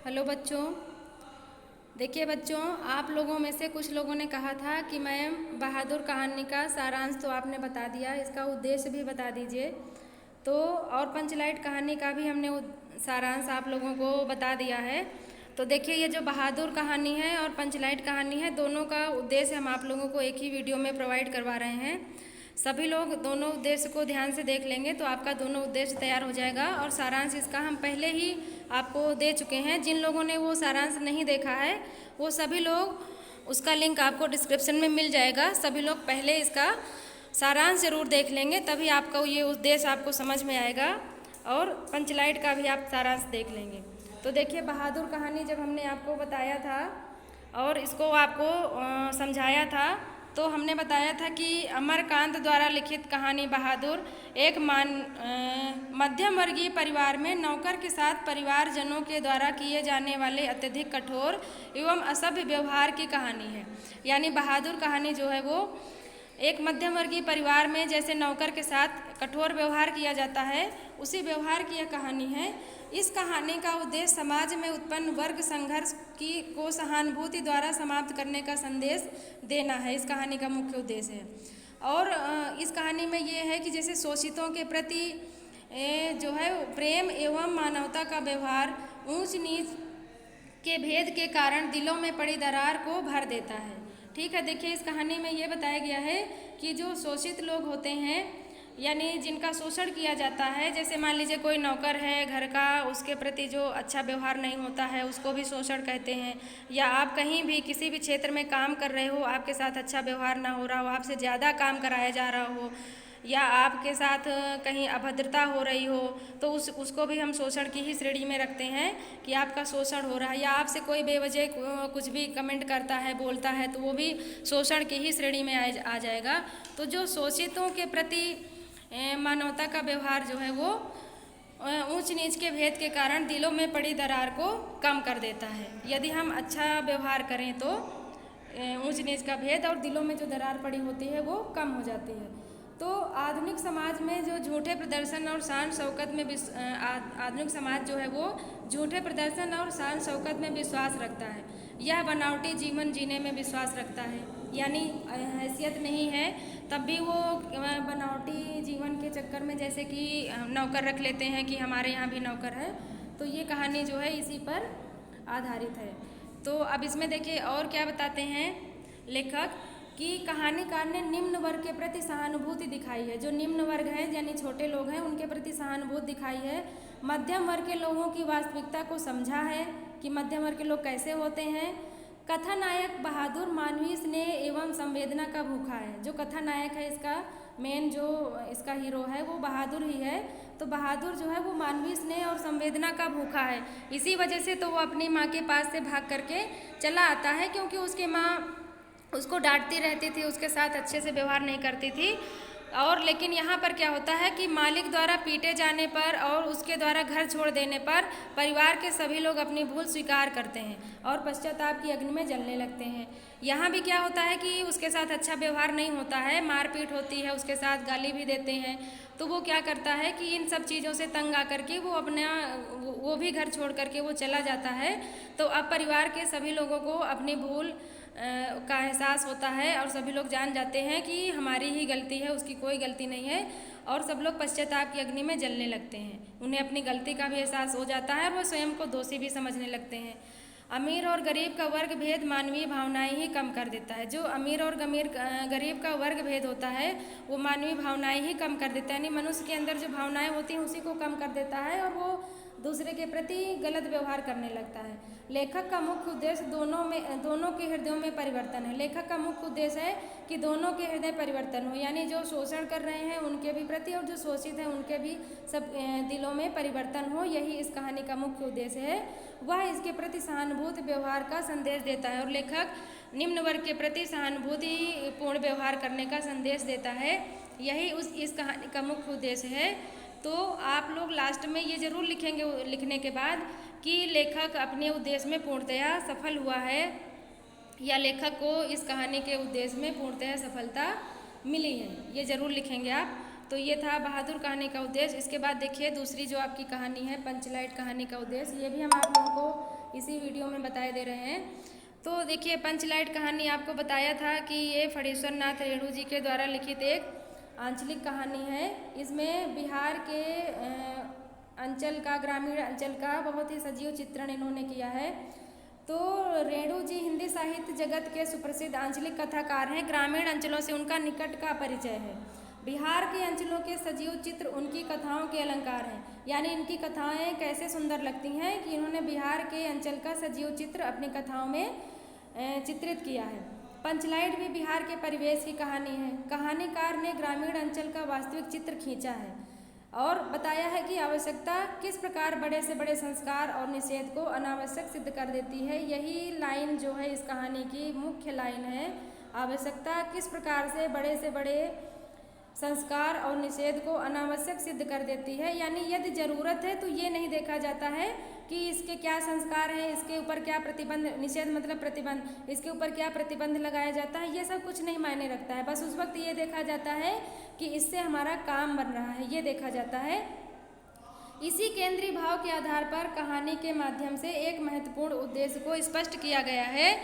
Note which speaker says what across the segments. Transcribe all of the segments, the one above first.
Speaker 1: Hello बच्चों। देखिए बच्चों, आप लोगों में से कुछ लोगों ने कहा था कि मैम बहादुर कहानी का सारांश तो आपने बता दिया, इसका उद्देश्य भी बता दीजिए। तो और पंचलाइट कहानी का भी हमने सारांश आप लोगों को बता दिया है। तो देखिए, ये जो बहादुर कहानी है और पंचलाइट कहानी है, दोनों का उद्देश्य हम आप लोगों को एक ही वीडियो में प्रोवाइड करवा रहे हैं। सभी लोग दोनों उद्देश्य को ध्यान से देख लेंगे तो आपका दोनों उद्देश्य तैयार हो जाएगा। और सारांश इसका हम पहले ही आपको दे चुके हैं। जिन लोगों ने वो सारांश नहीं देखा है वो सभी लोग, उसका लिंक आपको डिस्क्रिप्शन में मिल जाएगा। सभी लोग पहले इसका सारांश ज़रूर देख लेंगे, तभी आपका ये उद्देश्य आपको समझ में आएगा और पंचलाइट का भी आप सारांश देख लेंगे। तो देखिए, बहादुर कहानी जब हमने आपको बताया था और इसको आपको समझाया था, तो हमने बताया था कि अमरकांत द्वारा लिखित कहानी बहादुर एक मध्यम वर्गीय परिवार में नौकर के साथ परिवारजनों के द्वारा किए जाने वाले अत्यधिक कठोर एवं असभ्य व्यवहार की कहानी है। यानी बहादुर कहानी जो है वो एक मध्यम वर्गीय परिवार में जैसे नौकर के साथ कठोर व्यवहार किया जाता है, उसी व्यवहार की यह कहानी है। इस कहानी का उद्देश्य समाज में उत्पन्न वर्ग संघर्ष को सहानुभूति द्वारा समाप्त करने का संदेश देना है। इस कहानी का मुख्य उद्देश्य है। और इस कहानी में ये है कि जैसे शोषितों के प्रति जो है प्रेम एवं मानवता का व्यवहार ऊंच नीच के भेद के कारण दिलों में पड़ी दरार को भर देता है। ठीक है, देखिए इस कहानी में ये बताया गया है कि जो शोषित लोग होते हैं, यानी जिनका शोषण किया जाता है, जैसे मान लीजिए कोई नौकर है घर का, उसके प्रति जो अच्छा व्यवहार नहीं होता है उसको भी शोषण कहते हैं। या आप कहीं भी किसी भी क्षेत्र में काम कर रहे हो, आपके साथ अच्छा व्यवहार ना हो रहा हो, आपसे ज़्यादा काम कराया जा रहा हो, या आपके साथ कहीं अभद्रता हो रही हो, तो उसको भी हम शोषण की ही श्रेणी में रखते हैं कि आपका शोषण हो रहा है। या आपसे कोई बेवजह कुछ भी कमेंट करता है, बोलता है, तो वो भी शोषण की ही श्रेणी में आ जाएगा। तो जो शोषितों के प्रति मानवता का व्यवहार जो है वो ऊंच नीच के भेद के कारण दिलों में पड़ी दरार को कम कर देता है। यदि हम अच्छा व्यवहार करें तो ऊंच नीच का भेद और दिलों में जो दरार पड़ी होती है वो कम हो जाती है। तो आधुनिक समाज में जो झूठे प्रदर्शन और शान शौकत में आधुनिक समाज जो है वो झूठे प्रदर्शन और शान शौकत में विश्वास रखता है। यह बनावटी जीवन जीने में विश्वास रखता है, यानी हैसियत नहीं है तब भी वो बनावटी जीवन के चक्कर में जैसे कि नौकर रख लेते हैं कि हमारे यहाँ भी नौकर है। तो ये कहानी जो है इसी पर आधारित है। तो अब इसमें देखिए और क्या बताते हैं लेखक कि कहानीकार ने निम्न वर्ग के प्रति सहानुभूति दिखाई है। जो निम्न वर्ग है यानी छोटे लोग हैं, उनके प्रति सहानुभूति दिखाई है। मध्यम वर्ग के लोगों की वास्तविकता को समझा है कि मध्यम वर्ग के लोग कैसे होते हैं। कथानायक बहादुर मानवीय स्नेह एवं संवेदना का भूखा है। जो कथानायक है, इसका मेन जो इसका हीरो है वो बहादुर ही है। तो बहादुर जो है वो मानवीय स्नेह और संवेदना का भूखा है। इसी वजह से तो वो अपनी माँ के पास से भाग करके चला आता है, क्योंकि उसकी माँ उसको डांटती रहती थी, उसके साथ अच्छे से व्यवहार नहीं करती थी। और लेकिन यहाँ पर क्या होता है कि मालिक द्वारा पीटे जाने पर और उसके द्वारा घर छोड़ देने पर परिवार के सभी लोग अपनी भूल स्वीकार करते हैं और पश्चाताप की अग्नि में जलने लगते हैं। यहाँ भी क्या होता है कि उसके साथ अच्छा व्यवहार नहीं होता है, मारपीट होती है, उसके साथ गाली भी देते हैं। तो वो क्या करता है कि इन सब चीज़ों से तंग आकर के वो भी घर छोड़ करके वो चला जाता है। तो अब परिवार के सभी लोगों को अपनी भूल का एहसास होता है और सभी लोग जान जाते हैं कि हमारी ही गलती है, उसकी कोई गलती नहीं है। और सब लोग पश्चाताप की अग्नि में जलने लगते हैं। उन्हें अपनी गलती का भी एहसास हो जाता है और वो स्वयं को दोषी भी समझने लगते हैं। अमीर और गरीब का वर्ग भेद मानवीय भावनाएं ही कम कर देता है। जो अमीर और गरीब का वर्ग भेद होता है वो मानवीय भावनाएं ही कम कर देता है, यानी मनुष्य के अंदर जो भावनाएं होती हैं उसी को कम कर देता है और वो दूसरे के प्रति गलत व्यवहार करने लगता है। लेखक का मुख्य उद्देश्य दोनों के हृदयों में परिवर्तन है। लेखक का मुख्य उद्देश्य है कि दोनों के हृदय परिवर्तन हो, यानी जो शोषण कर रहे हैं उनके भी प्रति और जो शोषित हैं उनके भी सब दिलों में परिवर्तन हो। यही इस कहानी का मुख्य उद्देश्य है। वह इसके प्रति सहानुभूति व्यवहार का संदेश देता है और लेखक निम्न वर्ग के प्रति सहानुभूति पूर्ण व्यवहार करने का संदेश देता है। यही इस कहानी का मुख्य उद्देश्य है। तो आप लोग लास्ट में ये ज़रूर लिखेंगे लिखने के बाद कि लेखक अपने उद्देश्य में पूर्णतया सफल हुआ है या लेखक को इस कहानी के उद्देश्य में पूर्णतया सफलता मिली है, ये ज़रूर लिखेंगे आप। तो ये था बहादुर कहानी का उद्देश्य। इसके बाद देखिए दूसरी जो आपकी कहानी है पंचलाइट कहानी का उद्देश्य, ये भी हम आप लोगों को इसी वीडियो में बताए दे रहे हैं। तो देखिए, पंचलाइट कहानी आपको बताया था कि ये फणीश्वर नाथ रेणु जी के द्वारा लिखित एक आंचलिक कहानी है। इसमें बिहार के अंचल का, ग्रामीण अंचल का बहुत ही सजीव चित्रण इन्होंने किया है। तो रेणु जी हिंदी साहित्य जगत के सुप्रसिद्ध आंचलिक कथाकार हैं। ग्रामीण अंचलों से उनका निकट का परिचय है। बिहार के अंचलों के सजीव चित्र उनकी कथाओं के अलंकार हैं। यानी इनकी कथाएं कैसे सुंदर लगती हैं कि इन्होंने बिहार के अंचल का सजीव चित्र अपनी कथाओं में चित्रित किया है। पंचलाइट भी बिहार के परिवेश की कहानी है। कहानीकार ने ग्रामीण अंचल का वास्तविक चित्र खींचा है और बताया है कि आवश्यकता किस प्रकार बड़े से बड़े संस्कार और निषेध को अनावश्यक सिद्ध कर देती है। यही लाइन जो है इस कहानी की मुख्य लाइन है। आवश्यकता किस प्रकार से बड़े संस्कार और निषेध को अनावश्यक सिद्ध कर देती है। यानी यदि ज़रूरत है तो ये नहीं देखा जाता है कि इसके क्या संस्कार है, इसके ऊपर क्या प्रतिबंध, निषेध मतलब प्रतिबंध, इसके ऊपर क्या प्रतिबंध लगाया जाता है, ये सब कुछ नहीं मायने रखता है। बस उस वक्त ये देखा जाता है कि इससे हमारा काम बन रहा है, ये देखा जाता है। इसी केंद्रीय भाव के आधार पर कहानी के माध्यम से एक महत्वपूर्ण उद्देश्य को स्पष्ट किया गया है।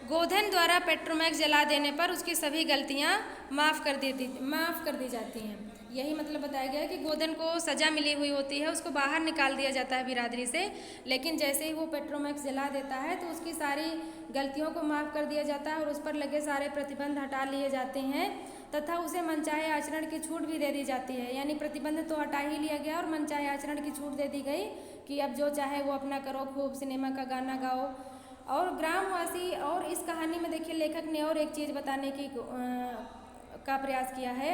Speaker 1: गोधन द्वारा पेट्रोमैक्स जला देने पर उसकी सभी गलतियां माफ़ कर दी जाती हैं। यही मतलब बताया गया है कि गोधन को सज़ा मिली हुई होती है, उसको बाहर निकाल दिया जाता है बिरादरी से, लेकिन जैसे ही वो पेट्रोमैक्स जला देता है तो उसकी सारी गलतियों को माफ़ कर दिया जाता है और उस पर लगे सारे प्रतिबंध हटा लिए जाते हैं तथा उसे मनचाहे आचरण की छूट भी दे दी जाती है। यानी प्रतिबंध तो हटा ही लिया गया और मनचाहे आचरण की छूट दे दी गई कि अब जो चाहे वो अपना करो, खूब सिनेमा का गाना गाओ। और ग्रामवासी, और इस कहानी में देखिए लेखक ने और एक चीज़ बताने का प्रयास किया है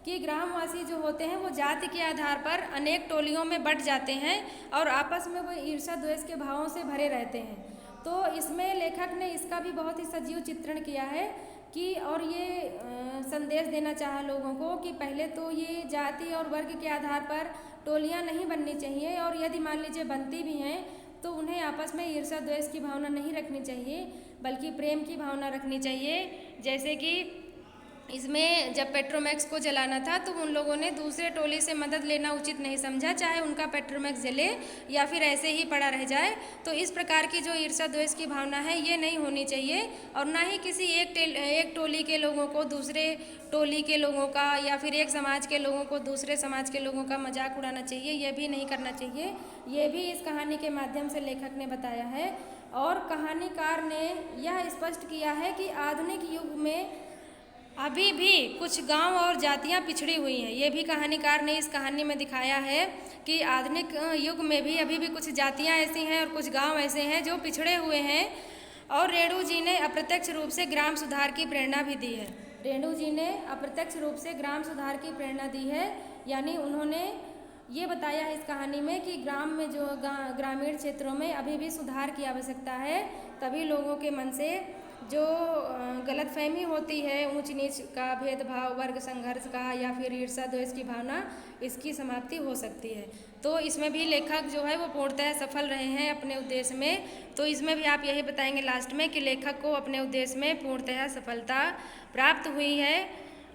Speaker 1: कि ग्रामवासी जो होते हैं वो जाति के आधार पर अनेक टोलियों में बंट जाते हैं और आपस में वो ईर्ष्या द्वेष के भावों से भरे रहते हैं। तो इसमें लेखक ने इसका भी बहुत ही सजीव चित्रण किया है कि, और ये संदेश देना चाहा लोगों को कि पहले तो ये जाति और वर्ग के आधार पर टोलियाँ नहीं बननी चाहिए, और यदि मान लीजिए बनती भी हैं तो उन्हें आपस में ईर्ष्या द्वेष की भावना नहीं रखनी चाहिए, बल्कि प्रेम की भावना रखनी चाहिए। जैसे कि इसमें जब पेट्रोमैक्स को जलाना था तो उन लोगों ने दूसरे टोली से मदद लेना उचित नहीं समझा, चाहे उनका पेट्रोमैक्स जले या फिर ऐसे ही पड़ा रह जाए। तो इस प्रकार की जो ईर्ष्या द्वेष की भावना है ये नहीं होनी चाहिए, और ना ही किसी एक टोली के लोगों को दूसरे टोली के लोगों का, या फिर एक समाज के लोगों को दूसरे समाज के लोगों का मजाक उड़ाना चाहिए, ये भी नहीं करना चाहिए। ये भी इस कहानी के माध्यम से लेखक ने बताया है। और कहानीकार ने यह स्पष्ट किया है कि आधुनिक युग में अभी भी कुछ गांव और जातियां पिछड़ी हुई हैं। ये भी कहानीकार ने इस कहानी में दिखाया है कि आधुनिक युग में भी अभी भी कुछ जातियां ऐसी हैं और कुछ गांव ऐसे हैं जो पिछड़े हुए हैं। और रेणु जी ने अप्रत्यक्ष रूप से ग्राम सुधार की प्रेरणा भी दी है। रेणु जी ने अप्रत्यक्ष रूप से ग्राम सुधार की प्रेरणा दी है। यानी उन्होंने ये बताया है इस कहानी में कि ग्राम में जो ग्रामीण क्षेत्रों में अभी भी सुधार की आवश्यकता है, तभी लोगों के मन से जो गलतफहमी होती है ऊंच नीच का, भेदभाव, वर्ग संघर्ष का, या फिर ईर्ष्या द्वेष की भावना, इसकी समाप्ति हो सकती है। तो इसमें भी लेखक जो है वो पूर्णतः सफल रहे हैं अपने उद्देश्य में। तो इसमें भी आप यही बताएंगे लास्ट में कि लेखक को अपने उद्देश्य में पूर्णतः सफलता प्राप्त हुई है,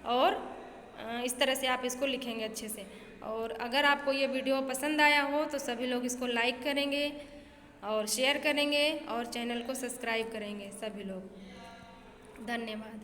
Speaker 1: और इस तरह से आप इसको लिखेंगे अच्छे से। और अगर आपको ये वीडियो पसंद आया हो तो सभी लोग इसको लाइक करेंगे और शेयर करेंगे और चैनल को सब्सक्राइब करेंगे सभी लोग। धन्यवाद।